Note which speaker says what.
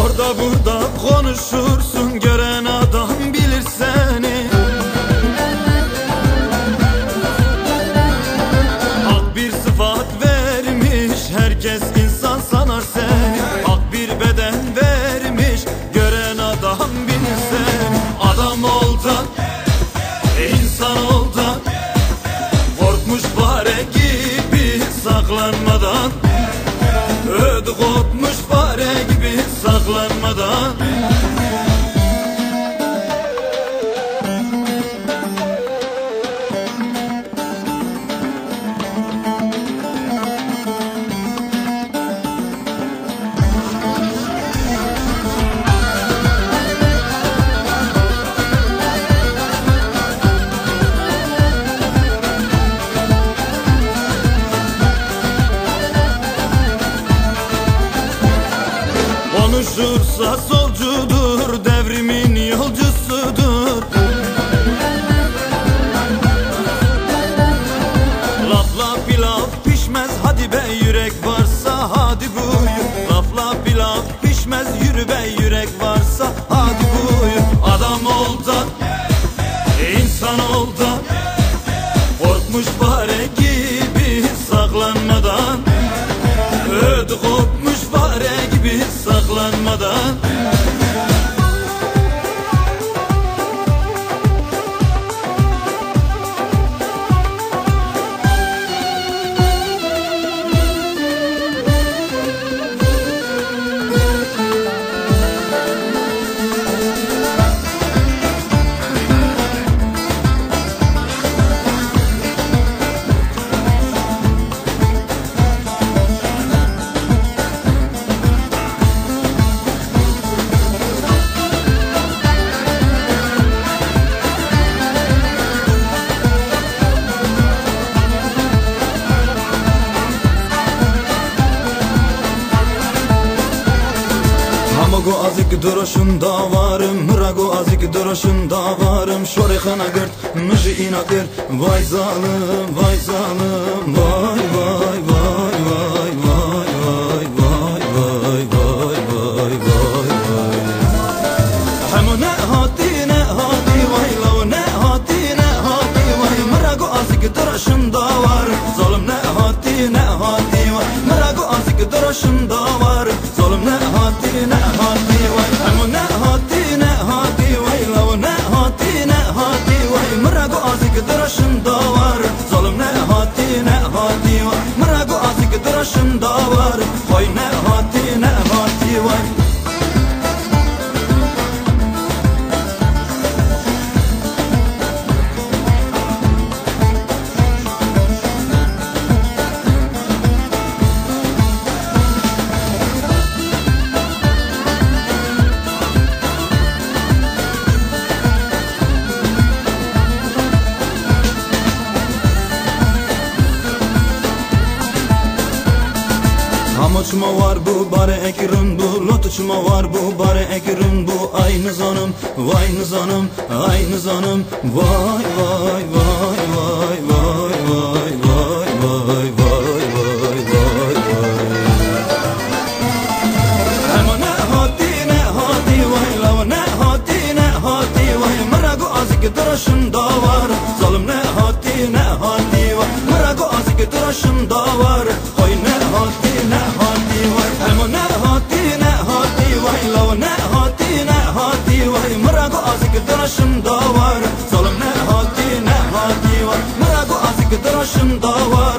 Speaker 1: Orada burada konuşursun, gören adam bilir seni. Hak bir sıfat vermiş, herkes insan sanar seni. Hak bir beden vermiş, gören adam bilir seni. Adam ol da, insan ol da, korkmuş fare gibi saklanmadan, ödü kopmuş fare gibi saklanmadan. Konuşursa solcudur, devrimin yolcusudur. Lafla pilav pişmez, hadi be yürek varsa hadi buyur. Lafla pilav pişmez, yürü be yürek varsa hadi buyur. Adam ol da, insan ol da, korkmuş fare gibi saklanmadan, ödü kopmuş fare gibi saklanmadan. Mago azik duruşunda varım, Mrago azik duruşunda varım. Şorexana gırt, mıjı inakır, vay zalim, vay zalim, vay vay vay vay vay vay vay vay vay vay vay. Hemo ne hati vay, lav ne hati vay. Mrago azik duruşunda var, zalim ne hati vay. Mrago azik duruşunda var, zalim ne hati vay. Hemo ne hati vay, lav ne hati vay. Mrago azik duruşunda var, zalim ne hati vay. Mrago azik duruşunda var, vay ne hati vay. Hamoçma var bu, bare ekrim bu. Lotuçma var bu, bare ekrim bu. Ay nizanım, vay nizanım, ay nizanım. Vay vay vay vay vay vay vay vay vay vay vay vay. Hemo ne hati vay, lav ne hati vay. Mrago azik duruşunda var, zalim ne hati vay. Mrago azik duruşunda var, hoy ne hati vay. Hemo ne hati vay, lav ne hati vay. Mrago azik duruşunda var, zalim ne hati vay. Mrago azik duruşunda var.